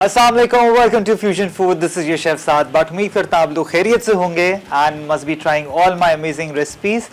अस्सलाम वालेकुम, welcome to fusion food. This is your chef Saad. But उम्मीद करता हूँ आप लोग खैरियत से होंगे and must be trying all my amazing recipes.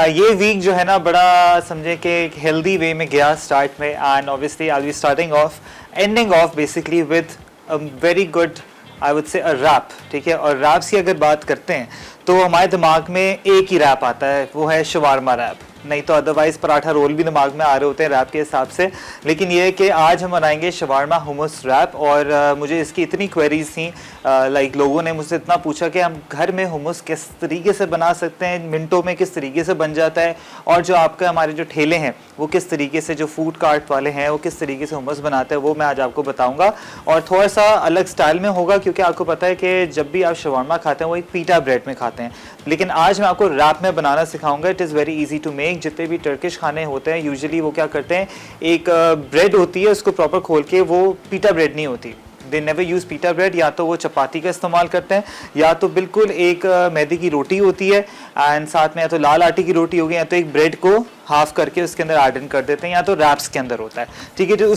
ये वीक जो है ना बड़ा समझे कि एक हेल्दी वे में गया स्टार्ट में, and obviously I will be starting off ending off basically with a very good I would say a rap. ठीक है, और रैप्स की अगर बात करते हैं तो हमारे दिमाग में एक ही रैप आता है, वो है शवारमा रैप, नहीं तो अदरवाइज पराठा रोल भी दिमाग में आ रहे होते हैं रैप के हिसाब से। लेकिन ये है कि आज हम बनाएंगे शवारमा हुमस रैप। और मुझे इसकी इतनी क्वेरीज थी, लाइक लोगों ने मुझसे इतना पूछा कि हम घर में हुमस किस तरीके से बना सकते हैं, मिनटों में किस तरीके से बन जाता है, और जो आपका हमारे जो ठेले हैं वो किस तरीके से, जो फूड कार्ट वाले हैं वो किस तरीके से हुमस बनाते हैं, वो मैं आज आपको बताऊँगा। और थोड़ा सा अलग स्टाइल में होगा, क्योंकि आपको पता है कि जब भी आप शवारमा खाते हैं वो एक पीटा ब्रेड में खाते हैं, लेकिन आज मैं आपको रैप में बनाना सिखाऊंगा। It is very easy to make. जितने भी टर्किश खाने होते हैं यूजुअली वो क्या करते हैं, एक ब्रेड होती है उसको प्रॉपर खोल के, वो पीटा ब्रेड नहीं होती, दे नेवर यूज़ पीटा ब्रेड, या तो वो चपाती का इस्तेमाल करते हैं या तो बिल्कुल एक मैदे की रोटी होती है एंड साथ में या तो लाल आटे की रोटी होगी, या तो एक ब्रेड को हाफ करके उसके अंदर ऐड इन कर देते हैं, या तो रैप्स के अंदर होता है। ठीक है, जो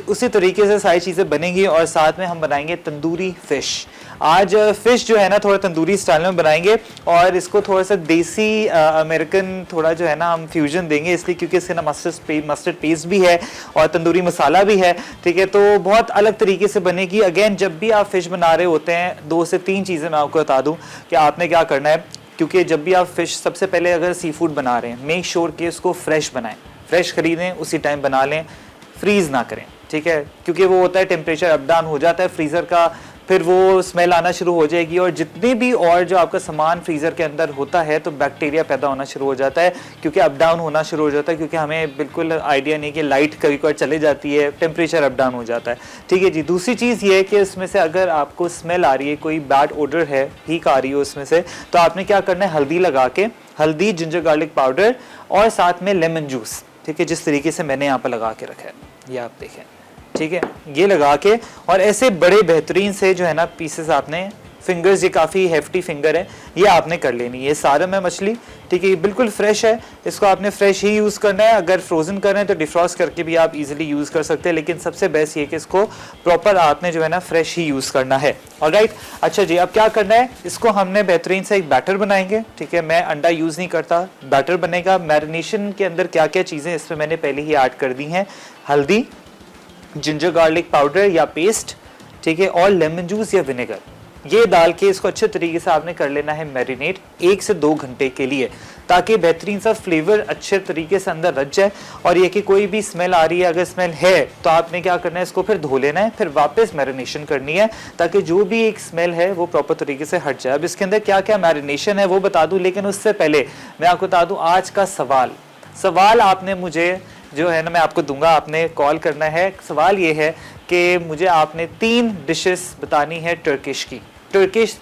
उसी तरीके से सारी चीज़ें बनेंगी। और साथ में हम बनाएंगे तंदूरी फ़िश। आज फ़िश जो है ना थोड़ा तंदूरी स्टाइल में बनाएंगे, और इसको थोड़ा सा देसी अमेरिकन थोड़ा जो है ना हम फ्यूजन देंगे, इसलिए क्योंकि इसके ना मस्टर्ड पेस्ट भी है और तंदूरी मसाला भी है। ठीक है, तो बहुत अलग तरीके से बनेगी। अगेन जब भी आप फ़िश बना रहे होते हैं, 2 से 3 चीज़ें मैं आपको बता दूँ कि आपने क्या करना है, क्योंकि जब भी आप फ़िश, सबसे पहले अगर सी फूड बना रहे हैं, मेक श्योर कि उसको फ्रेश बनाएं, फ्रेश खरीदें, उसी टाइम बना लें, फ्रीज़ ना करें। ठीक है, क्योंकि वो होता है टेम्परेचर अप डाउन हो जाता है फ्रीज़र का, फिर वो स्मेल आना शुरू हो जाएगी, और जितने भी और जो आपका सामान फ्रीज़र के अंदर होता है तो बैक्टीरिया पैदा होना शुरू हो जाता है, क्योंकि अप डाउन होना शुरू हो जाता है, क्योंकि हमें बिल्कुल आइडिया नहीं कि लाइट कभी कभी चले जाती है, टेम्परेचर अप डाउन हो जाता है। ठीक है जी। दूसरी चीज़ ये है कि उसमें से अगर आपको स्मेल आ रही है, कोई बैड ओडर है, हीक आ रही है उसमें से, तो आपने क्या करना है, हल्दी लगा के, हल्दी, जिंजर गार्लिक पाउडर और साथ में लेमन जूस, ठीक है, जिस तरीके से मैंने यहाँ पर लगा के रखा है, ये आप देखें। ठीक है, ये लगा के, और ऐसे बड़े बेहतरीन से जो है ना पीसेस आपने, फिंगर्स, ये काफ़ी हेफ्टी फिंगर है, ये आपने कर लेनी है। ये सारा में मछली, ठीक है, ये बिल्कुल फ्रेश है, इसको आपने फ्रेश ही यूज़ करना है। अगर फ्रोज़न कर रहे हैं तो डिफ्रॉस्ट करके भी आप इजीली यूज़ कर सकते हैं, लेकिन सबसे बेस्ट ये कि इसको प्रॉपर आपने जो है ना फ्रेश ही यूज़ करना है। ऑलराइट, अच्छा जी, अब क्या करना है, इसको हमने बेहतरीन से एक बैटर बनाएंगे। ठीक है, मैं अंडा यूज़ नहीं करता, बैटर बनेगा। मैरिनेशन के अंदर क्या क्या चीज़ें इसमें मैंने पहले ही ऐड कर दी हैं, हल्दी, जिंजर गार्लिक पाउडर या पेस्ट, ठीक है, और लेमन जूस या विनेगर, ये डाल के इसको अच्छे तरीके से आपने कर लेना है मैरिनेट 1 से 2 घंटे के लिए, ताकि बेहतरीन सा फ्लेवर अच्छे तरीके से अंदर रच जाए। और ये कि कोई भी स्मेल आ रही है, अगर स्मेल है तो आपने क्या करना है, इसको फिर धो लेना है, फिर वापस मैरिनेशन करनी है, ताकि जो भी एक स्मेल है वो प्रॉपर तरीके से हट जाए। अब इसके अंदर क्या क्या मैरिनेशन है वो बता दूँ, लेकिन उससे पहले मैं आपको बता दूँ आज का सवाल आपने मुझे जो है ना मैं आपको दूंगा, आपने कॉल करना है। सवाल ये है कि मुझे आपने 3 डिशेस बतानी है टर्किश की, टर्किश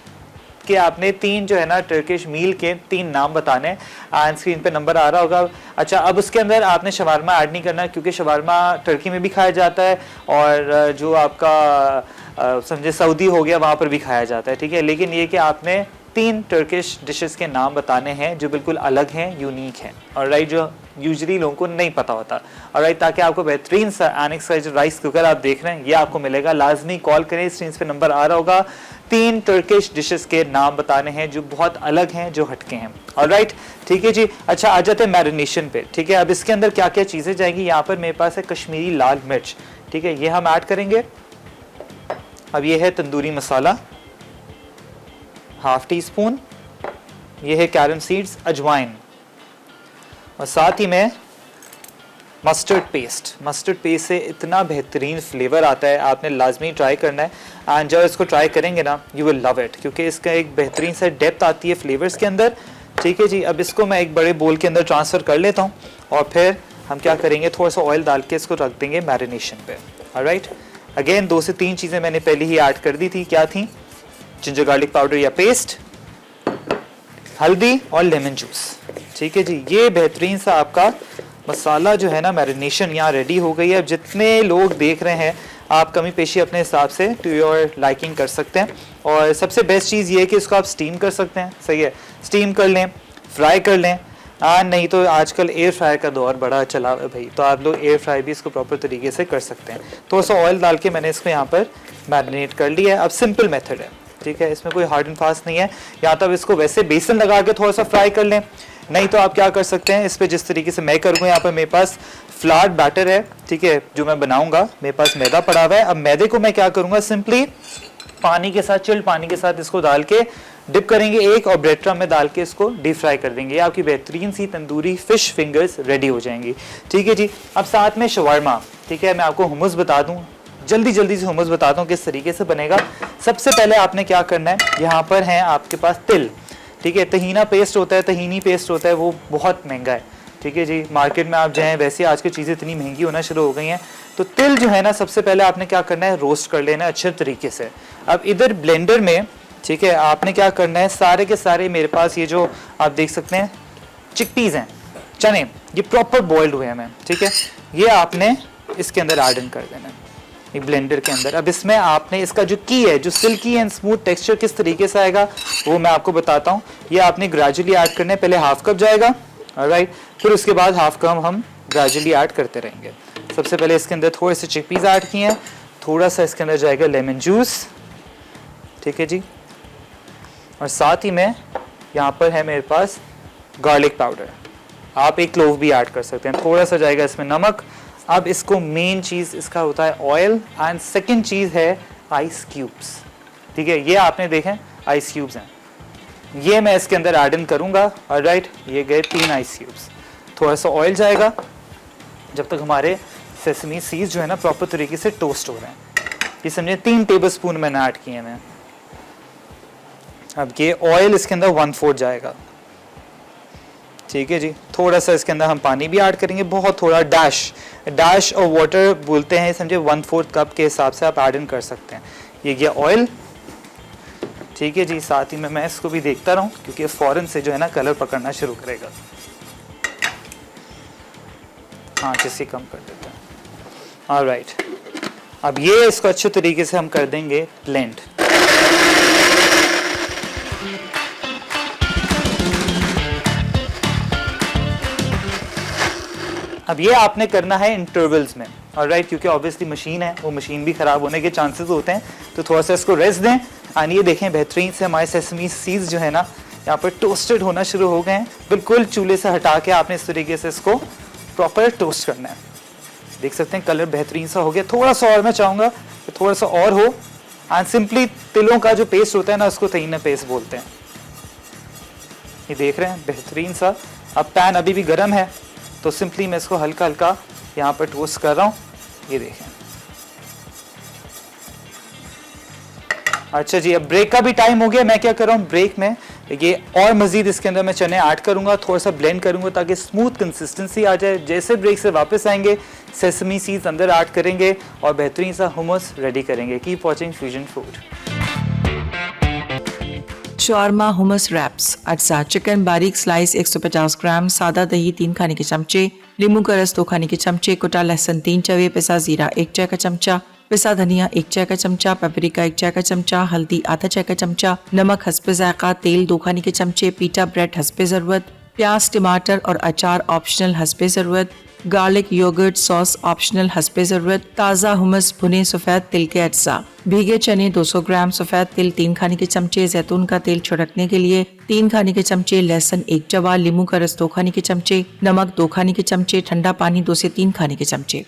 के आपने 3 जो है ना टर्किश मील के 3 नाम बताने हैं। एंड स्क्रीन पे नंबर आ रहा होगा। अच्छा, अब उसके अंदर आपने शवारमा ऐड नहीं करना, क्योंकि शवारमा टर्की में भी खाया जाता है, और जो आपका समझे सऊदी हो गया वहाँ पर भी खाया जाता है। ठीक है, लेकिन ये कि आपने 3 टर्किश डिशेस के नाम बताने हैं जो बिल्कुल अलग हैं, यूनिक हैं, और राइट, जो यूजुअली लोगों को नहीं पता होता, और राइट, ताकि आपको बेहतरीन सा एनेक्स का जो राइस कुकर आप देख रहे हैं ये आपको मिलेगा। लाजमी कॉल करें, स्क्रीन पे नंबर आ रहा होगा। 3 टर्किश डिशेस के नाम बताने हैं जो बहुत अलग हैं, जो हटके हैं। ऑलराइट, ठीक है जी। अच्छा, आ जाते हैं मैरिनेशन पे। ठीक है, अब इसके अंदर क्या क्या चीज़ें जाएंगी, यहाँ पर मेरे पास है कश्मीरी लाल मिर्च, ठीक है, ये हम ऐड करेंगे। अब ये है तंदूरी मसाला, ½ टीस्पून, ये है कैरम सीड्स, अजवाइन, और साथ ही में मस्टर्ड पेस्ट से इतना बेहतरीन फ्लेवर आता है, आपने लाजमी ट्राई करना है। एंड जब इसको ट्राई करेंगे ना, यू विल लव इट, क्योंकि इसका एक बेहतरीन सा डेप्थ आती है फ्लेवर्स के अंदर। ठीक है जी। अब इसको मैं एक बड़े बोल के अंदर ट्रांसफ़र कर लेता हूँ, और फिर हम क्या करेंगे, थोड़ा सा ऑयल डाल के इसको रख देंगे मैरिनेशन पे। ऑलराइट, अगेन 2 से 3 चीज़ें मैंने पहले ही ऐड कर दी थी, क्या थी, जिंजर गार्लिक पाउडर या पेस्ट, हल्दी और लेमन जूस। ठीक है जी, ये बेहतरीन सा आपका मसाला जो है ना मैरिनेशन यहाँ रेडी हो गई है। अब जितने लोग देख रहे हैं आप कमी पेशी अपने हिसाब से टू योर लाइकिंग कर सकते हैं, और सबसे बेस्ट चीज़ ये है कि इसको आप स्टीम कर सकते हैं। सही है, स्टीम कर लें, फ्राई कर लें, नहीं तो आजकल एयर फ्रायर का दौर बड़ा चला है भाई, तो आप लोग एयर फ्राई भी इसको प्रॉपर तरीके से कर सकते हैं। थोड़ा सा ऑयल डाल के मैंने इसको यहाँ पर मैरिनेट कर लिया है। अब सिंपल मेथड है, ठीक है, इसमें कोई हार्ड एंड फास्ट नहीं है। या तो आप इसको वैसे बेसन लगा के थोड़ा सा फ्राई कर लें, नहीं तो आप क्या कर सकते हैं, इस पर जिस तरीके से मैं करूँगा, यहाँ पर मेरे पास फ्लार बैटर है, ठीक है, जो मैं बनाऊंगा। मेरे पास मैदा पड़ा हुआ है। अब मैदे को मैं क्या करूँगा, सिंपली पानी के साथ, चिल्ड पानी के साथ इसको डाल के डिप करेंगे एक, और ब्रेड क्रम्ब में डाल के इसको डीप फ्राई कर देंगे। आपकी बेहतरीन सी तंदूरी फिश फिंगर्स रेडी हो जाएंगी, ठीक है जी। अब साथ में शवारमा, ठीक है, मैं आपको हुमस बता दूं, जल्दी से हुमस बताता हूँ किस तरीके से बनेगा। सबसे पहले आपने क्या करना है, यहाँ पर है आपके पास तिल, ठीक है, तहीना पेस्ट होता है, तहीनी पेस्ट होता है, वो बहुत महंगा है, ठीक है जी। मार्केट में आप जाएँ, वैसे आज की चीज़ें इतनी महंगी होना शुरू हो गई हैं। तो तिल जो है ना, सबसे पहले आपने क्या करना है, रोस्ट कर लेना है अच्छे तरीके से। अब इधर ब्लेंडर में, ठीक है, आपने क्या करना है, सारे के सारे मेरे पास ये जो आप देख सकते हैं चिकपीस हैं, चने, ये प्रॉपर बॉइल्ड हुए हैं मैम, ठीक है, ये आपने इसके अंदर ऐड इन कर देना है एक ब्लेंडर के अंदर। अब इसमें आपने इसका जो की है, जो सिल्की एंड स्मूथ टेक्सचर किस तरीके से आएगा वो मैं आपको बताता हूँ। ये आपने ग्रेजुअली ऐड करना है, पहले हाफ कप जाएगा, ऑलराइट, फिर उसके बाद हाफ कप हम ग्रेजुअली ऐड करते रहेंगे। सबसे पहले इसके अंदर थोड़े से चिकपीस ऐड किए हैं, थोड़ा सा इसके अंदर जाएगा लेमन जूस, ठीक है जी, और साथ ही में यहाँ पर है मेरे पास गार्लिक पाउडर, आप एक क्लोव भी ऐड कर सकते हैं, थोड़ा सा जाएगा इसमें नमक। अब इसको मेन चीज़ इसका होता है ऑयल, एंड सेकंड चीज़ है आइस क्यूब्स, ठीक है, ये आपने देखें आइस क्यूब्स हैं, ये मैं इसके अंदर ऐड इन करूँगा, ऑलराइट, ये गए 3 आइस क्यूब्स। थोड़ा सा ऑयल जाएगा जब तक हमारे सेसमी सीड्स जो है ना प्रॉपर तरीके से टोस्ट हो रहे हैं। ये समझे 3 टेबलस्पून मैंने ऐड किए हैं। अब ये ऑयल इसके अंदर 1/4 जाएगा, ठीक है जी। थोड़ा सा इसके अंदर हम पानी भी ऐड करेंगे, बहुत थोड़ा, डैश और वाटर बोलते हैं, समझे 1/4 कप के हिसाब से आप ऐड इन कर सकते हैं। ये गया ऑयल, ठीक है जी। साथ ही में मैं इसको भी देखता रहूं क्योंकि फौरन से जो है ना कलर पकड़ना शुरू करेगा। हाँ, जिससे कम कर देते हैं, ऑलराइट। अब ये इसको अच्छे तरीके से हम कर देंगे ब्लेंड। अब ये आपने करना है इंटरवल्स में, ऑलराइट, क्योंकि ऑब्वियसली मशीन है, वो मशीन भी ख़राब होने के चांसेस होते हैं, तो थोड़ा सा इसको रेस्ट दें। और ये देखें बेहतरीन से हमारे सेसमी सीड्स जो है ना यहाँ पर टोस्टेड होना शुरू हो गए हैं। बिल्कुल चूल्हे से हटा के आपने इस तरीके से इसको प्रॉपर टोस्ट करना है। देख सकते हैं कलर बेहतरीन सा हो गया। थोड़ा सा और मैं चाहूँगा कि थोड़ा सा और हो। एंड सिंपली तिलों का जो पेस्ट होता है ना, उसको तहीना पेस्ट बोलते हैं। ये देख रहे हैं बेहतरीन सा। अब पैन अभी भी गर्म है, तो सिंपली मैं इसको हल्का हल्का यहाँ पर टोस्ट कर रहा हूँ। ये देखें। अच्छा जी, अब ब्रेक का भी टाइम हो गया। मैं क्या कर रहा हूँ, ब्रेक में ये और मज़ीद इसके अंदर मैं चने ऐड करूँगा, थोड़ा सा ब्लेंड करूँगा ताकि स्मूथ कंसिस्टेंसी आ जाए। जैसे ब्रेक से वापस आएंगे, सेसमी सीड्स अंदर ऐड करेंगे और बेहतरीन सा हुमस रेडी करेंगे। Keep watching fusion food. Shawarma hummus wraps. अज्जा चिकन बारीक स्लाइस 150 ग्राम, सादा दही 3 खाने के चमचे, नींबू का रस 2 खाने के चमचे, कुटा लहसुन 3 चवे, पिसा जीरा 1 चाय का चमचा, पिसा धनिया 1 चाय का चमचा, पेपरिका 1 चाय का चमचा, हल्दी आधा चाय का चमचा, नमक हस्बे जायका, तेल 2 खाने के चमचे, पीटा ब्रेड हस्बे ज़रूरत, प्याज टमाटर और अचार ऑप्शनल हस्बे ज़रूरत, गार्लिक योगर्ट सॉस ऑप्शनल हस्बे ज़रूरत, ताज़ा हुमस भुने सफ़ेद तिल के अज्जा, भीगे चने 200 ग्राम, सफ़ेद तिल 3 खाने के चमचे, जैतून का तेल छिड़कने के लिए 3 खाने के चमचे, लहसुन 1 जवा, नींबू का रस 2 खाने के चमचे, नमक 2 खाने के चमचे, ठंडा पानी 2 से 3 खाने के चमचे।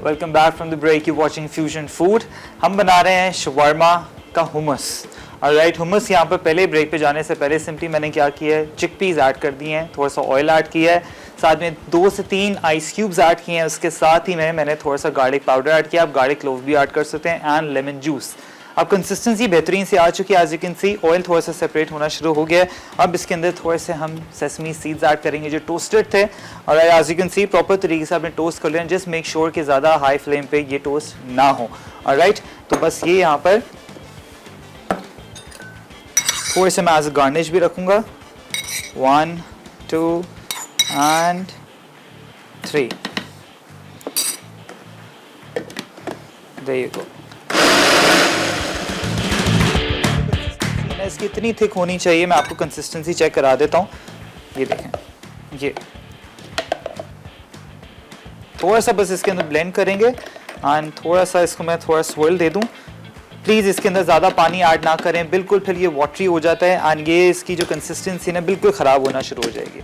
Welcome back from the break, you watching fusion food. हम बना रहे हैं शवारमा का हुमस। ऑलराइट, हुमस यहाँ पर पहले ब्रेक पे जाने से पहले सिंपली मैंने क्या किया है, चिकपीस ऐड कर दिए हैं, थोड़ा सा ऑयल ऐड किया है, साथ में 2 से 3 आइस क्यूब्स ऐड किए हैं। उसके साथ ही मैंने थोड़ा सा गार्लिक पाउडर ऐड किया, आप गार्लिक क्लोव भी ऐड कर सकते हैं, एंड लेमन जूस। अब कंसिस्टेंसी बेहतरीन से आ चुकी है, as you can see oil थोड़ा सा सेपरेट होना शुरू हो गया है। अब इसके अंदर थोड़े से हम सेसमी सीड्स ऐड करेंगे जो टोस्टेड थे, और as you can see proper तरीके से आपने टोस्ट कर लेना। जस्ट मेक श्योर कि ज़्यादा हाई फ्लेम पे ये टोस्ट ना हो। ऑलराइट, तो बस ये यहाँ पर थोड़े से मैं एज गार्निश भी रखूँगा। 1 2 एंड 3। There you go. इसकी इतनी थिक होनी चाहिए, मैं आपको कंसिस्टेंसी चेक करा देता हूँ। ये देखें, ये थोड़ा सा बस इसके अंदर ब्लेंड करेंगे एंड थोड़ा सा इसको मैं थोड़ा स्विर्ल दे दूं। प्लीज़ इसके अंदर ज़्यादा पानी ऐड ना करें, बिल्कुल फिर ये वाटरी हो जाता है एंड ये इसकी जो कंसिस्टेंसी ना बिल्कुल ख़राब होना शुरू हो जाएगी।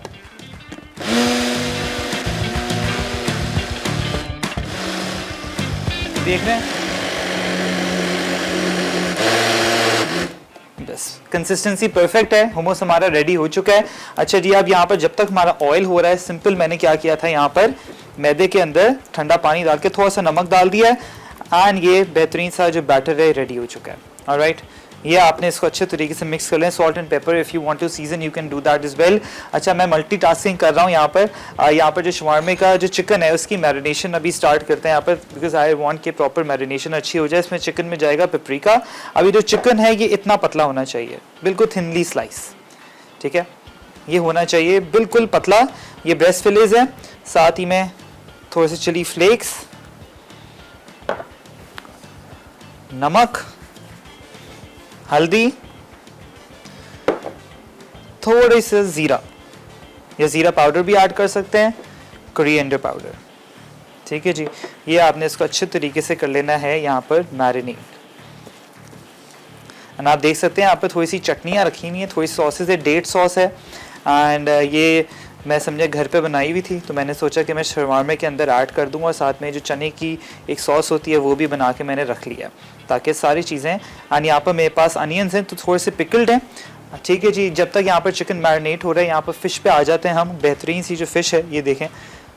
देख रहे हैं, बस कंसिस्टेंसी परफेक्ट है, हुमस हमारा रेडी हो चुका है। अच्छा जी, अब यहाँ पर जब तक हमारा ऑयल हो रहा है, सिंपल मैंने क्या किया था, यहाँ पर मैदे के अंदर ठंडा पानी डाल के थोड़ा सा नमक डाल दिया है एंड ये बेहतरीन सा जो बैटर है रेडी हो चुका है। ऑलराइट, ये आपने इसको अच्छे तरीके से मिक्स कर लें। Salt and pepper if you want to season you can do that is well. अच्छा, मैं मल्टीटास्किंग कर रहा हूँ यहाँ पर जो शवारमे का जो चिकन है उसकी मैरिनेशन अभी स्टार्ट करते हैं यहाँ पर, बिकॉज आई वांट के प्रॉपर मैरिनेशन अच्छी हो जाए। इसमें चिकन में जाएगा पेपरिका। अभी जो चिकन है ये इतना पतला होना चाहिए, बिल्कुल थिनली स्लाइस, ठीक है, ये होना चाहिए बिल्कुल पतला। ये ब्रेस्ट फिलेज है, साथ ही में थोड़े से चिली फ्लेक्स, नमक, हल्दी, थोड़ी सी ज़ीरा या ज़ीरा पाउडर भी ऐड कर सकते हैं, कोरिएंडर पाउडर, ठीक है जी। ये आपने इसको अच्छे तरीके से कर लेना है यहाँ पर मैरिनेट। एंड आप देख सकते हैं यहाँ पर थोड़ी सी चटनियाँ रखी हुई हैं, थोड़ी सी सॉसेज है, डेट सॉस है एंड ये मैं समझे घर पे बनाई हुई थी तो मैंने सोचा कि मैं शवारमे के अंदर ऐड कर दूंगा। साथ में जो चने की एक सॉस होती है वो भी बना के मैंने रख लिया ताकि सारी चीज़ें। एंड यहाँ पर मेरे पास अनियंस हैं तो थोड़े से पिकल्ड हैं, ठीक है जी। जब तक यहाँ पर चिकन मैरिनेट हो रहा है, यहाँ पर फ़िश पे आ जाते हैं हम। बेहतरीन सी जो फ़िश है ये देखें,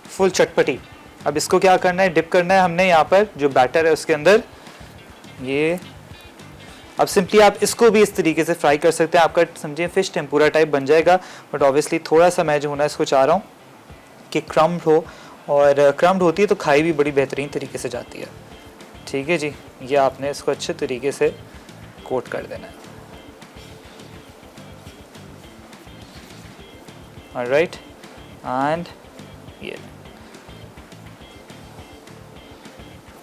फुल चटपटी। अब इसको क्या करना है, डिप करना है हमने यहाँ पर जो बैटर है उसके अंदर। ये अब सिंपली आप इसको भी इस तरीके से फ्राई कर सकते हैं, आपका समझिए फ़िश टेम्पुरा टाइप बन जाएगा। बट ऑब्वियसली थोड़ा सा मैं जो होना इसको चाह रहा हूँ कि क्रम्ड हो, और क्रम्ड होती है तो खाई भी बड़ी बेहतरीन तरीके से जाती है, ठीक है जी। ये आपने इसको अच्छे तरीके से कोट कर देना है। ऑलराइट, एंड ये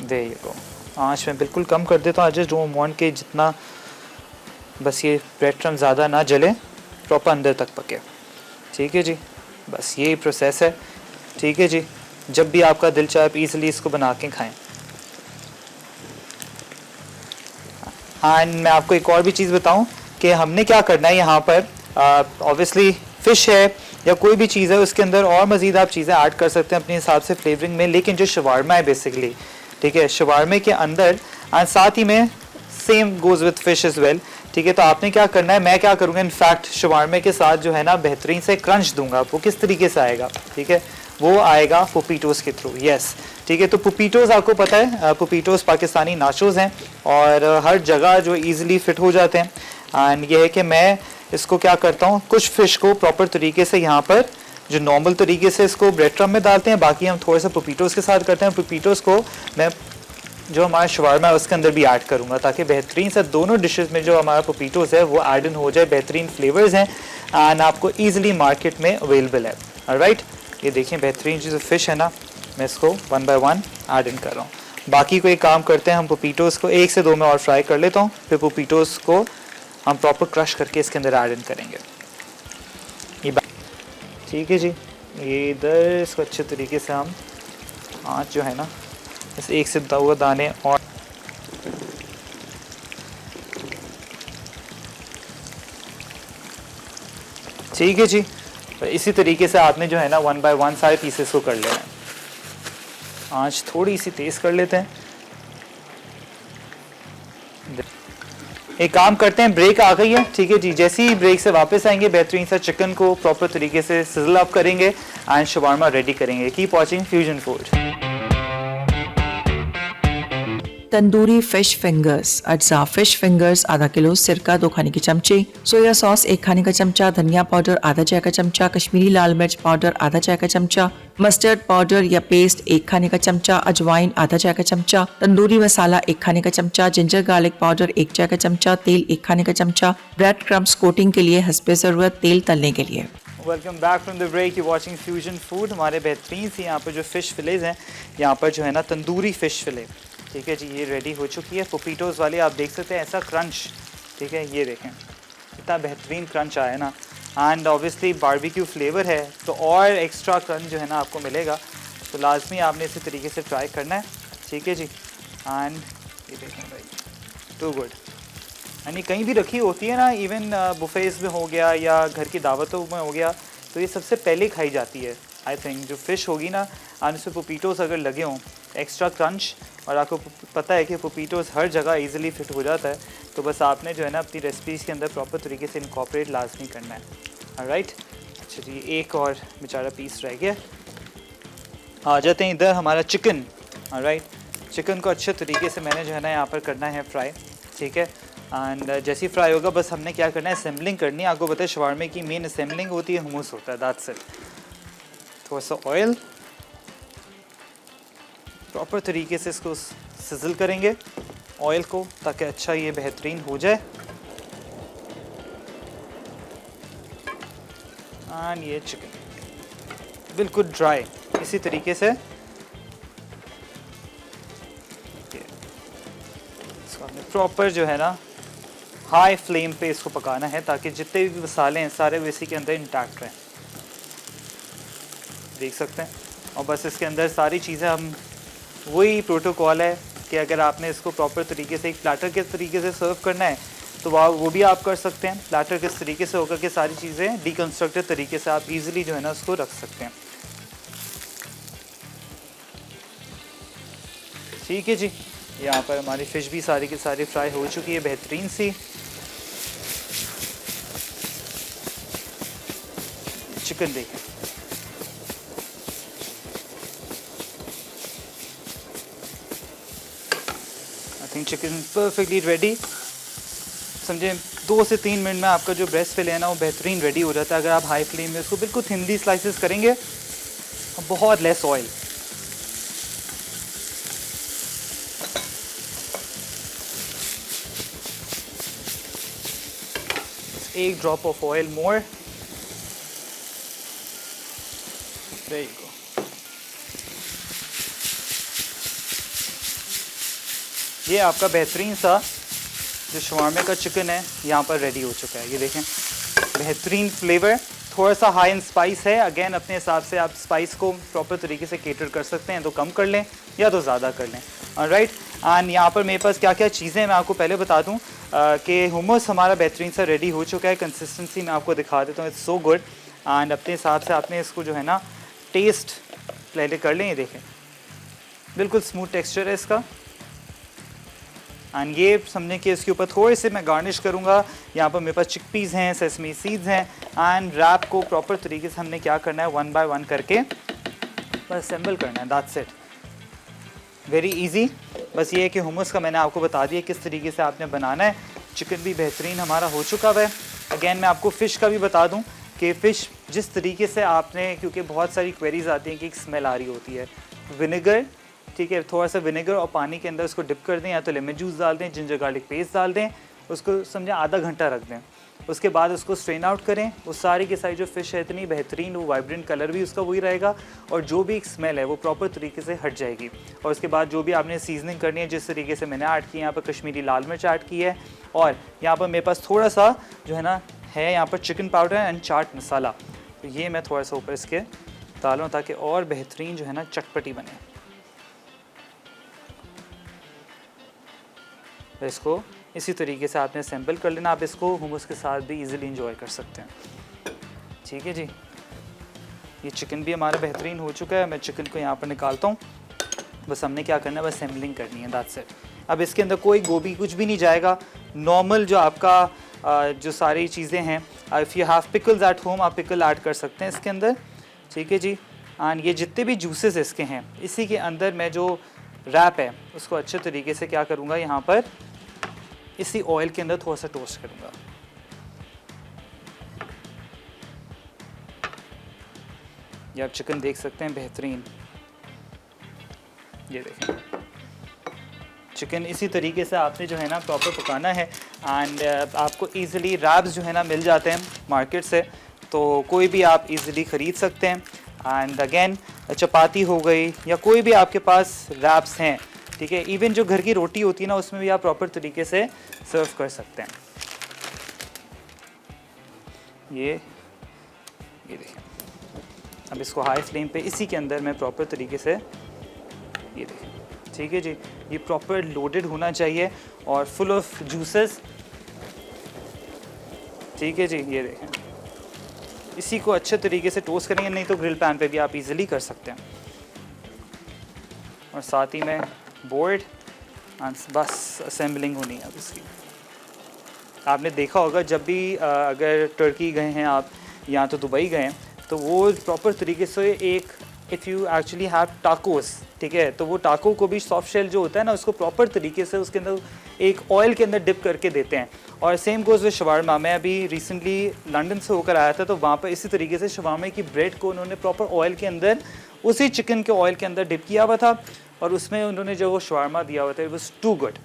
देयर यू गो। आँच में बिल्कुल कम कर देता हूँ, जस्ट डोंट वांट के जितना बस ये ब्रेड क्रम्ब ज़्यादा ना जले, प्रॉपर अंदर तक पके, ठीक है जी। बस यही प्रोसेस है, ठीक है जी। जब भी आपका दिल चाहे आप ईज़िली इसको बना के खाएं। एंड मैं आपको एक और भी चीज़ बताऊं कि हमने क्या करना है यहाँ पर, ऑब्वियसली फ़िश है या कोई भी चीज़ है उसके अंदर और मज़ीद आप चीज़ें ऐड कर सकते हैं अपने हिसाब से फ्लेवरिंग में, लेकिन जो शवारमा है बेसिकली, ठीक है, शवारमे के अंदर एंड साथ ही में same goes with fish as well, ठीक है। तो आपने क्या करना है, मैं क्या करूँगा इनफैक्ट शवारमे के साथ जो है ना बेहतरीन से क्रंच दूंगा। वो किस तरीके से आएगा, ठीक है, वो आएगा पुपीटोज़ के थ्रू, यस, ठीक है। तो पुपीटोज़ आपको पता है, पुपीटोज़ पाकिस्तानी नाचोज़ हैं और हर जगह जो ईज़िली फिट हो जाते हैं। एंड ये है कि मैं इसको क्या करता हूँ, कुछ फ़िश को प्रॉपर तरीके से यहाँ पर जो नॉर्मल तरीके से इसको ब्रेड क्रम्ब में डालते हैं, बाकी हम थोड़ा सा पुपीटोज़ के साथ करते हैं। पुपीटोज़ को मैं जो हमारा शवारमा है उसके अंदर भी ऐड करूँगा ताकि बेहतरीन से दोनों डिशेस में जो हमारा पुपीटोज़ है वो ऐड इन हो जाए। बेहतरीन फ्लेवर्स हैं एंड आपको ईज़िली मार्केट में अवेलेबल है। ऑलराइट, ये देखिए बेहतरीन जो फ़िश है ना, मैं इसको 1 बाय 1 ऐड इन कर रहा हूँ। बाकी को एक काम करते हैं, हम पुपीटोज़ को 1 से 2 में और फ्राई कर लेता हूँ, फिर पुपीटोज़ को हम प्रॉपर क्रश करके इसके अंदर ऐड इन करेंगे। ये ठीक है जी। ये इधर इसको अच्छे तरीके से हम आँच जो है ना इस 1 से 2 दाने और ठीक है जी। तो इसी तरीके से आपने जो है ना 1 बाय 1 सारे पीसेस को कर लेना है। आँच थोड़ी सी तेज़ कर लेते हैं। एक काम करते हैं, ब्रेक आ गई है, ठीक है जी। जैसे ही ब्रेक से वापस आएंगे बेहतरीन सा चिकन को प्रॉपर तरीके से सिजल अप करेंगे एंड शवारमा रेडी करेंगे। Keep watching fusion food. Tandoori fish fingers, अज्जा फिश फिंगर्स आधा किलो, सिरका 2 खाने के चमचे, सोया सॉस 1 खाने का चमचा, धनिया पाउडर आधा चाय का चमचा, कश्मीरी लाल मिर्च पाउडर आधा चाय का चमचा, मस्टर्ड पाउडर या पेस्ट 1 खाने का चमचा, अजवाइन आधा चाय का चमचा, तंदूरी मसाला 1 खाने का चमचा, जिंजर गार्लिक पाउडर 1 चाय का चमचा, तेल 1 खाने का चमचा, ब्रेड क्रम्ब्स कोटिंग के लिए हस्बे ज़रूरत, तेल तलने के लिए। Welcome back from the break, you watching fusion food. हमारे बेहतरीन सी यहाँ पर जो फ़िश फिलेज हैं, यहाँ पर जो है ना तंदूरी फ़िश फिले, ठीक है जी, ये रेडी हो चुकी है। पुपीटोज़ वाली आप देख सकते हैं ऐसा क्रंच, ठीक है, ये देखें इतना बेहतरीन क्रंच आया ना, एंड ऑब्वियसली बारबेक्यू फ्लेवर है तो और एक्स्ट्रा क्रंच जो है ना आपको मिलेगा, तो लाजमी आपने इसी तरीके से ट्राई करना है, ठीक है जी। एंड ये देखें भाई, टू गुड। यानी कहीं भी रखी होती है ना, इवन बुफेज में हो गया या घर की दावतों में हो गया, तो ये सबसे पहले खाई जाती है आई थिंक। जो फ़िश होगी ना और उसमें पोपीटोस अगर लगे हों, एक्स्ट्रा क्रंच, और आपको पता है कि पोपीटोस हर जगह इजीली फिट हो जाता है, तो बस आपने जो है ना अपनी रेसिपीज़ के अंदर प्रॉपर तरीके से इनकॉर्पोरेट लाजमी करना है। ऑलराइट, अच्छा जी, एक और बेचारा पीस रह गया। आ जाते हैं इधर हमारा चिकन। ऑलराइट, चिकन को अच्छे तरीके से मैंने जो है ना यहाँ पर करना है फ्राई, ठीक है। एंड जैसे ही फ्राई होगा बस हमने क्या करना है, असेंबलिंग करनी है। आपको पता है शवारमे की मेन असेंबलिंग होती है, हुमूस होता है, दैट्स इट। थोड़ा सा ऑयल, प्रॉपर तरीके से इसको सिजल करेंगे ऑयल को, ताकि अच्छा ये बेहतरीन हो जाए। एंड ये चिकन बिल्कुल ड्राई इसी तरीके से इसको हमने प्रॉपर जो है ना हाई फ्लेम पे इसको पकाना है, ताकि जितने भी मसाले हैं सारे इसी के अंदर इंटैक्ट रहें, देख सकते हैं। और बस इसके अंदर सारी चीज़ें हम, वही प्रोटोकॉल है कि अगर आपने इसको प्रॉपर तरीके से एक प्लाटर के तरीके से सर्व करना है तो वो भी आप कर सकते हैं। प्लाटर किस तरीके से होकर के सारी चीज़ें डिकन्स्ट्रक्टेड तरीके से आप इजीली जो है ना उसको रख सकते हैं, ठीक है जी। यहाँ पर हमारी फ़िश भी सारी की सारी फ्राई हो चुकी है बेहतरीन सी। चिकन देखें, I think chicken perfectly ready. समझे 2 से 3 मिनट में आपका जो ब्रेस्ट फिले है ना वो बेहतरीन रेडी हो जाता है, अगर आप हाई फ्लेम में उसको बिल्कुल थिनली स्लाइसेस करेंगे, बहुत लेस ऑयल। एक drop of oil more, there you go. ये आपका बेहतरीन सा जो शवारमे का चिकन है यहाँ पर रेडी हो चुका है। ये देखें, बेहतरीन फ्लेवर, थोड़ा सा हाई इन स्पाइस है। अगेन अपने हिसाब से आप स्पाइस को प्रॉपर तरीके से केटर कर सकते हैं, तो कम कर लें या तो ज़्यादा कर लें। ऑलराइट, एंड यहाँ पर मेरे पास क्या क्या चीज़ें हैं मैं आपको पहले बता दूँ कि हुमस हमारा बेहतरीन सा रेडी हो चुका है। कंसिस्टेंसी मैं आपको दिखा देता हूँ, इट्स सो गुड। एंड अपने हिसाब से आपने इसको जो है ना टेस्ट पहले कर लें। ये देखें बिल्कुल स्मूथ टेक्सचर है इसका। एंड ये समझें कि इसके ऊपर थोड़े से मैं गार्निश करूँगा। यहाँ पर मेरे पास चिकपीज़ हैं, सेसमी सीड्स हैं। एंड रैप को प्रॉपर तरीके से हमने क्या करना है, 1 बाय 1 करके बस असेंबल करना है, दैट्स इट, वेरी इजी। बस ये है कि हुमस का मैंने आपको बता दिया किस तरीके से आपने बनाना है। चिकन भी बेहतरीन हमारा हो चुका है। अगेन मैं आपको फ़िश का भी बता दूँ कि फ़िश जिस तरीके से आपने, क्योंकि बहुत सारी क्वेरीज आती हैं कि एक स्मेल आ रही होती है, विनेगर, ठीक है, थोड़ा सा विनेगर और पानी के अंदर उसको डिप कर दें, या तो लेमन जूस डाल दें, जिंजर गार्लिक पेस्ट डाल दें, उसको समझें आधा घंटा रख दें। उसके बाद उसको स्ट्रेन आउट करें। वो सारी की सारी जो फ़िश है इतनी बेहतरीन, वो वाइब्रेंट कलर भी उसका वही रहेगा, और जो भी एक स्मेल है वो प्रॉपर तरीके से हट जाएगी। और उसके बाद जो भी आपने सीजनिंग करनी है, जिस तरीके से मैंने ऐड की, यहाँ पर कश्मीरी लाल मिर्च ऐड की है, और यहाँ पर मेरे पास थोड़ा सा जो है ना है यहाँ पर chicken powder and chaat masala, तो ये मैं थोड़ा सा ऊपर इसके डालूँ ताकि और बेहतरीन जो है ना चटपटी बने। इसको इसी तरीके से आपने असेंबल कर लेना। आप इसको हुमस के साथ भी इजीली एंजॉय कर सकते हैं, ठीक है जी। ये चिकन भी हमारा बेहतरीन हो चुका है। मैं चिकन को यहाँ पर निकालता हूँ। बस हमने क्या करना है, बस असेंबलिंग करनी है, दैट्स इट। अब इसके अंदर कोई गोभी कुछ भी नहीं जाएगा। नॉर्मल जो आपका जो सारी चीज़ें हैं, if you have pickles at home, आप पिकल ऐड कर सकते हैं इसके अंदर, ठीक है जी। एंड ये जितने भी जूसेस इसके हैं, इसी के अंदर मैं जो रैप है उसको अच्छे तरीके से क्या करूँगा, यहाँ पर इसी ऑयल के अंदर थोड़ा सा टोस्ट करूँगा। ये आप चिकन देख सकते हैं बेहतरीन, ये देखें चिकन इसी तरीके से आपने जो है ना प्रॉपर पकाना है। एंड आपको इजीली रैप्स जो है ना मिल जाते हैं मार्केट से, तो कोई भी आप इजीली ख़रीद सकते हैं। एंड अगेन चपाती हो गई या कोई भी आपके पास रैप्स हैं, ठीक है, इवन जो घर की रोटी होती है ना उसमें भी आप प्रॉपर तरीके से सर्व कर सकते हैं। ये ये देखिए, अब इसको हाई फ्लेम पे इसी के अंदर मैं प्रॉपर तरीके से, ये देखिए, ठीक है जी, ये प्रॉपर लोडेड होना चाहिए और फुल ऑफ जूसेस, ठीक है जी। ये देखें, इसी को अच्छे तरीके से टोस्ट करेंगे, नहीं तो ग्रिल पैन पे भी आप इजीली कर सकते हैं। और साथ ही में बोर्ड बस असेंबलिंग होनी है अब इसकी। आपने देखा होगा जब भी अगर टर्की गए हैं आप या तो दुबई गए हैं, तो वो प्रॉपर तरीके से एक, if you actually have tacos, ठीक है, तो वो टाको को भी सॉफ्ट शेल जो होता है ना, उसको प्रॉपर तरीके से उसके अंदर एक ऑयल के अंदर डिप करके देते हैं। और सेम गोज़ विद शवारमा। मैं अभी रिसेंटली लंदन से होकर आया था, तो वहाँ पर इसी तरीके से शवारमा की ब्रेड को उन्होंने प्रॉपर ऑयल के अंदर, उसी चिकन के ऑयल के अंदर डिप किया हुआ था, और उसमें उन्होंने जो वो शवारमा दिया हुआ था, इट वाज टू गुड।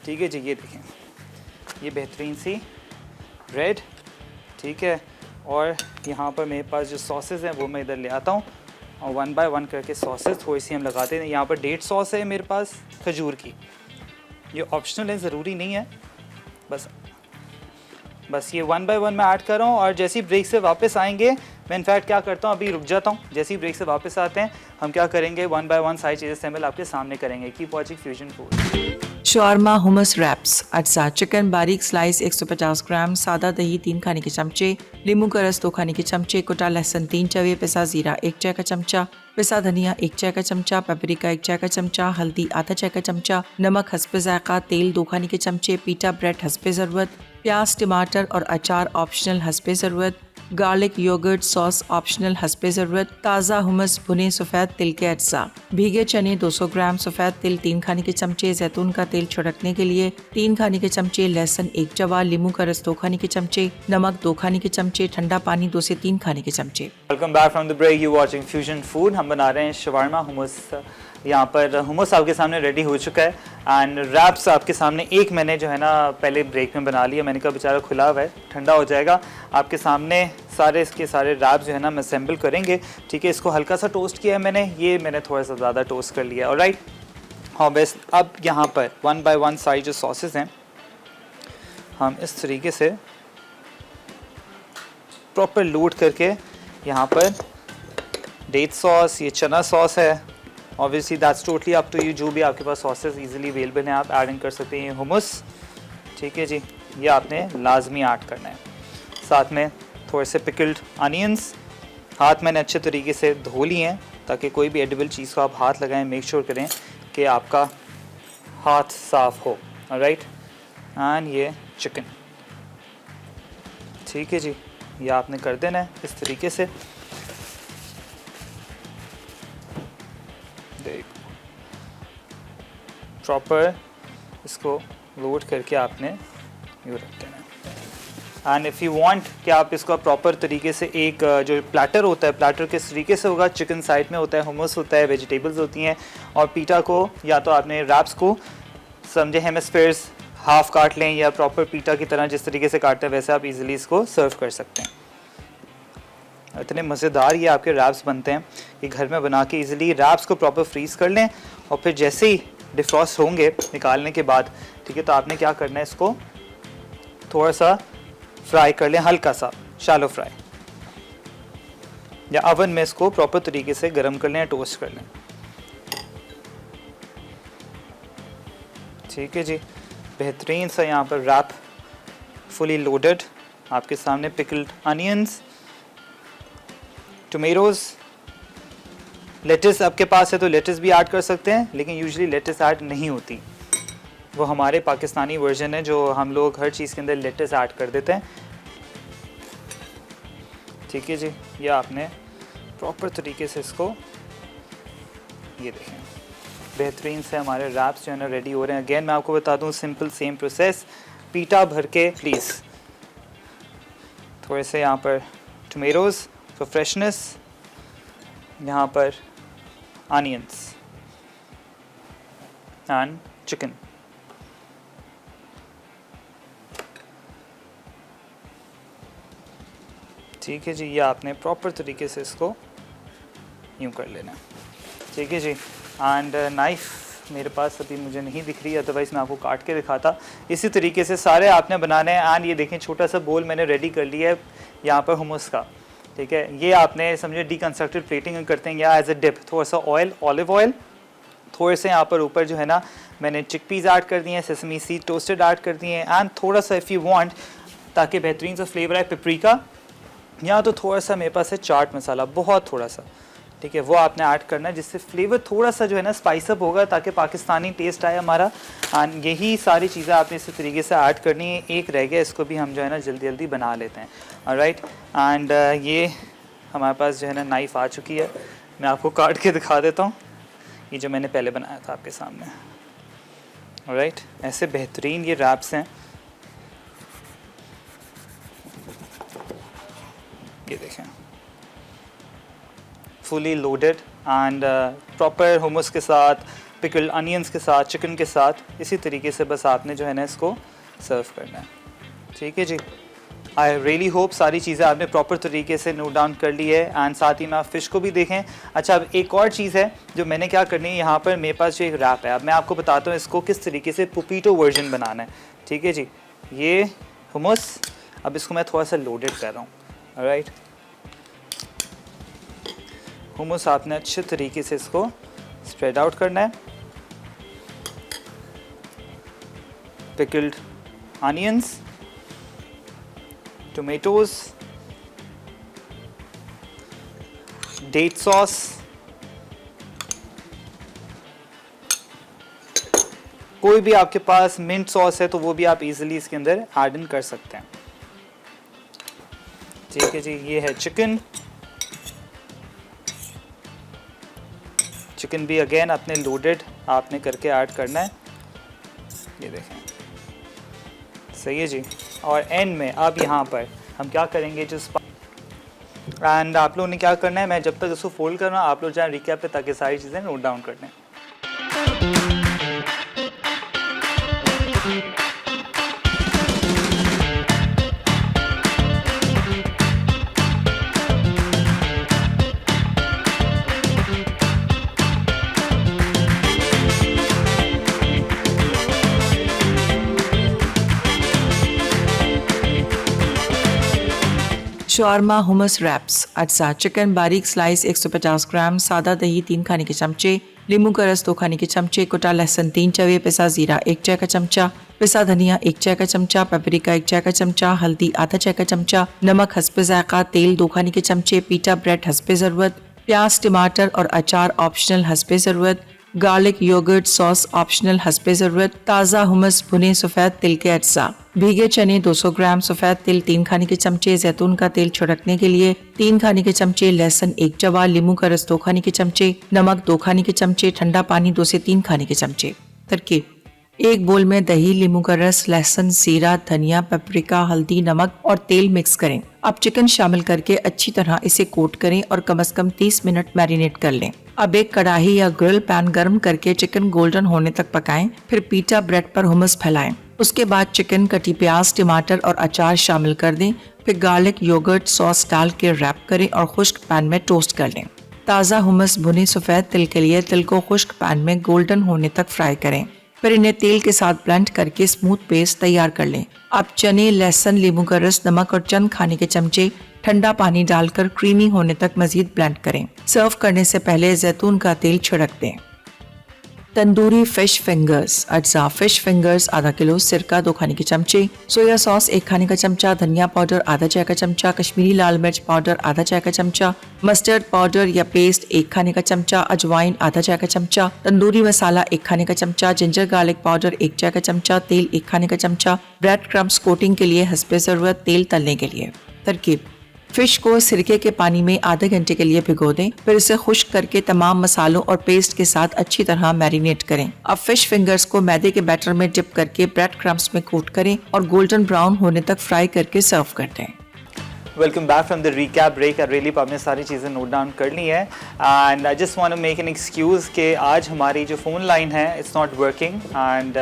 ठीक है जी, ये देखें, ये बेहतरीन सी ब्रेड, ठीक है। और यहाँ पर मेरे पास जो सॉसेस हैं वो मैं इधर ले आता हूँ, और वन बाय वन करके सॉसेस थोड़ी सी हम लगाते हैं। यहाँ पर डेट सॉस है मेरे पास खजूर की, ये ऑप्शनल है, ज़रूरी नहीं है, बस ये वन बाय वन मैं ऐड कर रहा हूँ। और जैसे ही ब्रेक से वापस आएंगे, मैं इनफैक्ट क्या करता हूँ, अभी रुक जाता हूँ, जैसे ही ब्रेक से वापस आते हैं हम क्या करेंगे, वन बाय वन सारी चीज़ें असेंबल आपके सामने करेंगे। Keep watching fusion food. Shawarma hummus wraps अज्जा चिकन बारीक स्लाइस 150 ग्राम, सादा दही 3 खाने के चमचे, नींबू का रस 2 खाने के चमचे, कुटा लहसुन 3 चवे, पिसा जीरा 1 चाय का चमचा, पिसा धनिया 1 चाय का चमचा, पेपरिका 1 चाय का चमचा, हल्दी आधा चाय का चमचा, नमक हस्बे जायका, तेल 2 खाने के चमचे, पीटा ब्रेड हस्बे ज़रूरत, प्याज टमाटर और अचार ऑप्शनल हस्बे ज़रूरत, गार्लिक योगर्ट सॉस ऑप्शनल हस्बे ज़रूरत, ताज़ा हुमस भुने सफ़ेद तिल के अज्जा, भीगे चने 200 ग्राम, सफ़ेद तिल 3 खाने के चमचे, जैतून का तेल छिड़कने के लिए 3 खाने के चमचे, लहसुन 1 चवा, नींबू का रस 2 खाने के चमचे, नमक 2 खाने के चमचे, ठंडा पानी 2 से 3 खाने के चमचे। Welcome back from the break, you watching fusion food. हम बना रहे हैं शवारमा हुमस। यहाँ पर हुमस आपके सामने रेडी हो चुका है, एंड रैप्स आपके सामने एक मैंने जो है ना पहले ब्रेक में बना लिया, मैंने कहा बेचारा खुला हुआ है, ठंडा हो जाएगा। आपके सामने सारे इसके सारे रैप्स जो है ना हम असेंबल करेंगे, ठीक है। इसको हल्का सा टोस्ट किया है मैंने, ये मैंने थोड़ा सा ज़्यादा टोस्ट कर लिया, ऑलराइट। हाँ बेस्ट, अब यहाँ पर वन बाय वन सारी जो सॉसेस हैं हम इस तरीके से प्रॉपर लोड करके, यहाँ पर डेट सॉस, ये चना सॉस है, obviously that's totally up to you, जो भी आपके पास सॉसेस इजीली अवेलेबल हैं आप ऐड कर सकते हैं। हुमस, ठीक है जी, ये आपने लाजमी ऐड करना है। साथ में थोड़े से पिकल्ड अनियंस, हाथ मैंने अच्छे तरीके से धो लिए हैं, ताकि कोई भी एडिबल चीज़ को आप हाथ लगाएं, मेक श्योर करें कि आपका हाथ साफ हो, ऑलराइट। एंड ये चिकन, ठीक है जी, ये आपने कर देना है इस तरीके से। प्रॉपर इसको लोड करके आपने यूँ रख देना है। एंड इफ़ यू वांट कि आप इसको प्रॉपर तरीके से एक जो प्लेटर होता है, प्लेटर किस तरीके से होगा, चिकन साइड में होता है, हुमस होता है, वेजिटेबल्स होती हैं, और पीटा को या तो आपने रैप्स को समझे हेमिस्फेयर्स हाफ काट लें, या प्रॉपर पीटा की तरह जिस तरीके से काटते हैं वैसे आप इजीली इसको सर्व कर सकते हैं। इतने मज़ेदार ये आपके रैप्स बनते हैं कि घर में बना के इजीली रैप्स को प्रॉपर फ्रीज़ कर लें, और फिर जैसे ही डिफ्रॉस्ट होंगे निकालने के बाद, ठीक है, तो आपने क्या करना है, इसको थोड़ा सा फ्राई कर लें, हल्का सा शैलो फ्राई, या अवन में इसको प्रॉपर तरीके से गर्म कर लें, टोस्ट कर लें, ठीक है जी। बेहतरीन सा यहाँ पर रैप फुली लोडेड आपके सामने, पिकल्ड अनियंस, टोमेटोज़, लेटिस आपके पास है तो लेटिस भी ऐड कर सकते हैं, लेकिन यूजुअली लेटिस ऐड नहीं होती, वो हमारे पाकिस्तानी वर्जन है जो हम लोग हर चीज़ के अंदर लेटिस ऐड कर देते हैं, ठीक है जी। ये आपने प्रॉपर तरीके से इसको, ये देखें, बेहतरीन से हमारे रैप्स जो है ना रेडी हो रहे हैं। अगेन मैं आपको बता दूं, सिंपल सेम प्रोसेस, पीटा भर के प्लीज़, थोड़े से यहाँ पर टोमेटोज़ फॉर फ्रेशनेस, यहाँ पर अनियंस एंड चिकन, ठीक है जी। ये आपने प्रॉपर तरीके से इसको यूँ कर लेना, ठीक है जी। एंड नाइफ मेरे पास अभी मुझे नहीं दिख रही, अदरवाइज़ मैं आपको काट के दिखाता। इसी तरीके से सारे आपने बनाने हैं। एंड ये देखें छोटा सा बोल मैंने रेडी कर लिया है यहाँ पर हुमस का, ठीक है। ये आपने समझे डीकंस्ट्रक्टेड प्लेटिंग करते हैं या एज अ डिप, थोड़ा सा ऑयल, ऑलिव ऑयल, थोड़े से यहाँ पर ऊपर जो है ना मैंने चिकपीज़ ऐड कर दिए हैं, सेसमी सीड टोस्टेड ऐड कर दिए हैं, एंड थोड़ा सा इफ़ यू वांट ताकि बेहतरीन सा फ्लेवर आए पेपरिका, या तो थोड़ा सा मेरे पास है चाट मसाला, बहुत थोड़ा सा, ठीक है, वो आपने ऐड करना है जिससे फ्लेवर थोड़ा सा जो है ना स्पाइस अप होगा ताकि पाकिस्तानी टेस्ट आए हमारा। एंड यही सारी चीज़ें आपने इसी तरीके से ऐड करनी है। एक रह गया, इसको भी हम जो है ना जल्दी जल्दी बना लेते हैं। ऑलराइट, एंड ये हमारे पास जो है ना नाइफ़ आ चुकी है, मैं आपको काट के दिखा देता हूँ, ये जो मैंने पहले बनाया था आपके सामने। ऑलराइट, ऐसे बेहतरीन ये रैप्स हैं, ये देखें fully loaded and proper humus के साथ, पिकल्ड अनियंस के साथ, चिकन के साथ, इसी तरीके से बस आपने जो है ना इसको सर्व करना है, ठीक है जी। आई रियली होप सारी चीज़ें आपने प्रॉपर तरीके से नोट डाउन कर ली है। एंड साथ ही में आप फ़िश को भी देखें। अच्छा, अब एक और चीज़ है जो मैंने क्या करनी है, यहाँ पर मेरे पास जो एक रैप है, अब मैं आपको बताता हूँ इसको किस तरीके से पुपीटो वर्जन बनाना है, ठीक है जी। ये हुमस, अब इसको मैं थोड़ा सा लोडेड कर रहा हूँ। ऑलराइट, हुमस आपने अच्छे तरीके से इसको स्प्रेड आउट करना है। Pickled onions, tomatoes, date sauce, कोई भी आपके पास मिंट सॉस है तो वो भी आप इजीली इसके अंदर ऐड इन कर सकते हैं, ठीक है जी। ये है चिकन, चिकन भी अगेन अपने लोडेड आपने करके ऐड करना है, ये देखें, सही है जी। और एंड में अब यहाँ पर हम क्या करेंगे, जो एंड आप लोगों ने क्या करना है, मैं जब तक इसको फोल्ड कर रहा हूँ आप लोग जाएँ रिकैप पे ताकि सारी चीज़ें नोट डाउन कर लें। शॉर्मा हुमस रैप्स, अज्जा चिकन बारीक स्लाइस 150 ग्राम, सादा दही 3 खाने के चमचे, नींबू का रस 2 खाने के चमचे, कुटा लहसुन 3 चवे, पिसा जीरा 1 चाय का चमचा, पिसा धनिया 1 चाय का चमचा, पेपरिका 1 चाय का चमचा, हल्दी आधा चाय का चमचा, नमक हस्बे जायका, तेल 2 खाने के चमचे, पीटा ब्रेड हस्बे ज़रूरत, प्याज टमाटर और अचार ऑप्शनल हस्बे ज़रूरत, गार्लिक योगर्ट सॉस ऑप्शनल हस्बे ज़रूरत, ताज़ा हुमस भुने सफ़ेद तिल के अज्जा, भीगे चने 200 ग्राम, सफ़ेद तिल 3 खाने के चमचे, जैतून का तेल छिड़कने के लिए 3 खाने के चमचे, लहसुन 1 जवा, नींबू का रस 2 खाने के चमचे, नमक 2 खाने के चमचे, ठंडा पानी 2 से 3 खाने के चमचे। तरकीब: एक बोल में दही, नींबू का रस, लहसुन, जीरा, धनिया, पेपरिका, हल्दी, नमक और तेल मिक्स करें। अब चिकन शामिल करके अच्छी तरह इसे कोट करें और कम से कम 30 मिनट मैरिनेट कर लें। अब एक कढ़ाई या ग्रिल पैन गर्म करके चिकन गोल्डन होने तक पकाएं, फिर पीटा ब्रेड पर हुमस फैलाएं। उसके बाद चिकन, कटी प्याज, टमाटर और अचार शामिल कर दें, फिर गार्लिक योगर्ट सॉस डाल के रैप करें और खुश्क पैन में टोस्ट कर लें। ताज़ा हुमस भुने सफ़ेद तिल के लिए तिल को खुश्क पैन में गोल्डन होने तक फ्राई करें, फिर इन्हें तेल के साथ ब्लेंड करके स्मूथ पेस्ट तैयार कर लें। अब चने, लहसुन, नींबू का रस, नमक और चंद खाने के चमचे ठंडा पानी डालकर क्रीमी होने तक मजीद ब्लेंड करें। सर्व करने से पहले जैतून का तेल छिड़क दें। तंदूरी फिश फिंगर्स, अज्जा फिश फिंगर्स आधा किलो, सिरका 2 खाने के चमचे, सोया सॉस 1 खाने का चमचा, धनिया पाउडर आधा चाय का चमचा, कश्मीरी लाल मिर्च पाउडर आधा चाय का चमचा, मस्टर्ड पाउडर या पेस्ट 1 खाने का चमचा, अजवाइन आधा चाय का चमचा, तंदूरी मसाला 1 खाने का चमचा, जिंजर गार्लिक पाउडर 1 चाय का चमचा, तेल 1 खाने का चमचा, ब्रेड क्रम्स कोटिंग के लिए हस्बे ज़रूरत तेल तलने के लिए। तरकीब: फिश को सिरके के पानी में आधे घंटे के लिए भिगो दें, फिर इसे खुश्क करके तमाम मसालों और पेस्ट के साथ अच्छी तरह मैरिनेट करें। अब फिश फिंगर्स को मैदे के बैटर में डिप करके ब्रेड क्रम्स में कोट करें और गोल्डन ब्राउन होने तक फ्राई करके सर्व कर दें। Welcome back from the recap break. Really आपने सारी चीज़ें नोट डाउन कर ली हैं and I just want to make an excuse कि आज हमारी जो फ़ोन लाइन है इट्स नॉट वर्किंग एंड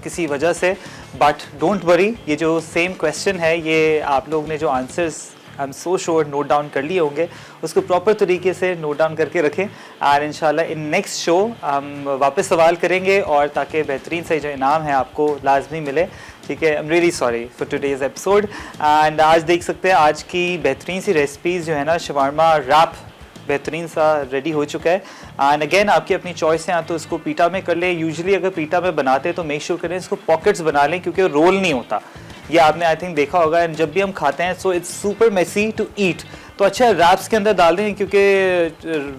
किसी वजह से, बट डोंट वरी, ये जो सेम क्वेश्चन है ये आप लोग ने जो answers I am so sure note down कर लिए होंगे, उसको प्रॉपर तरीके से नोट डाउन करके रखें और इंशाल्लाह इन नेक्स्ट शो हम वापस सवाल करेंगे और ताकि बेहतरीन से जो इनाम है आपको लाजमी मिले। ठीक है, I am really sorry for today's episode. And आज देख सकते हैं आज की बेहतरीन सी रेसिपीज़ जो है ना, शवारमा रैप बेहतरीन सा रेडी हो चुका है। एंड अगेन आपकी अपनी चॉइस है, या तो इसको पीटा में कर ले, यूजुअली अगर पीटा में बनाते हैं तो मेक श्योर करें इसको पॉकेट्स बना लें क्योंकि रोल नहीं होता, ये आपने आई थिंक देखा होगा। एंड जब भी हम खाते हैं so it's super messy to eat, तो अच्छा रैप्स के अंदर डाल दें क्योंकि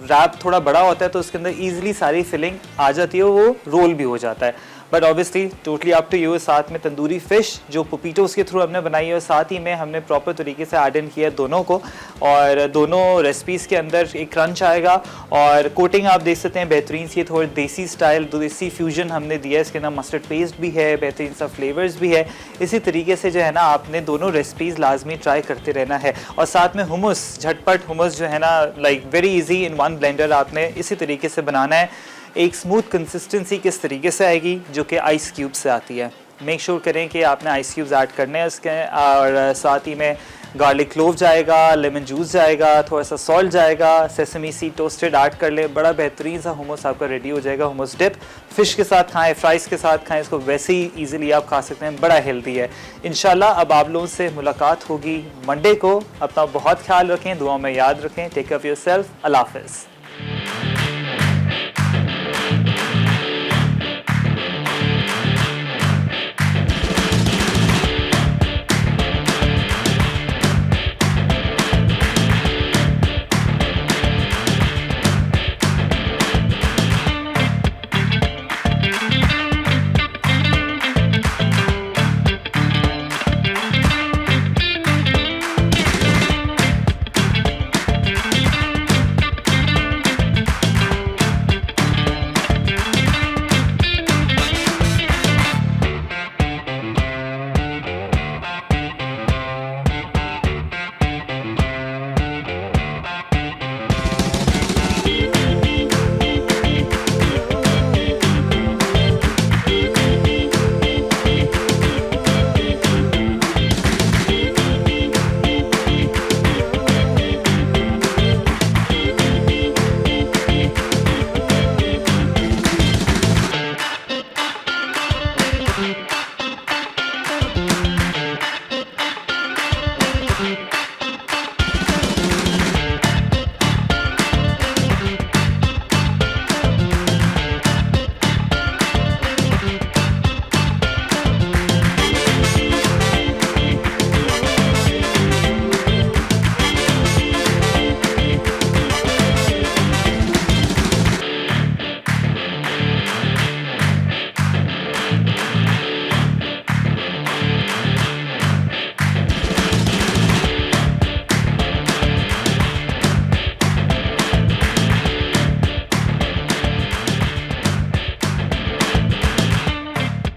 रैप थोड़ा बड़ा होता है तो उसके अंदर ईजिली सारी फिलिंग आ जाती है, वो रोल भी हो जाता है। But obviously totally up to you. साथ में तंदूरी फ़िश जो पोपीटोस के थ्रू हमने बनाई है और साथ ही में हमने प्रॉपर तरीके से ऐड इन किया दोनों को, और दोनों रेसिपीज़ के अंदर एक क्रंच आएगा और कोटिंग आप देख सकते हैं बेहतरीन सी, थोड़ी देसी स्टाइल देसी फ्यूजन हमने दिया है। इसके अंदर मस्टर्ड पेस्ट भी है, बेहतरीन सा फ्लेवर्स भी है। इसी तरीके से जो है ना आपने दोनों रेसिपीज़ लाजमी ट्राई करते रहना है। और साथ में हुमस, झटपट हुमस जो है ना, like very easy in one blender आपने इसी तरीके से बनाना है। एक स्मूथ कंसिस्टेंसी किस तरीके से आएगी जो कि आइस क्यूब से आती है। मेक श्योर करें कि आपने आइस क्यूब्स ऐड करने हैं इसके, और साथ ही में गार्लिक क्लोव जाएगा, लेमन जूस जाएगा, थोड़ा सा सॉल्ट जाएगा, सेसमी सीड टोस्टेड ऐड कर लें, बड़ा बेहतरीन सा हुमस आपका रेडी हो जाएगा। हुमस डिप फ़िश के साथ खाएं, फ्राइज़ के साथ खाएं, इसको वैसे ही ईजिली आप खा सकते हैं, बड़ा हेल्दी है। इंशाल्लाह अब आप लोगों से मुलाकात होगी मंडे को। अपना बहुत ख्याल रखें, दुआ में याद रखें। Take care of yourself. Allah हाफ़िज़।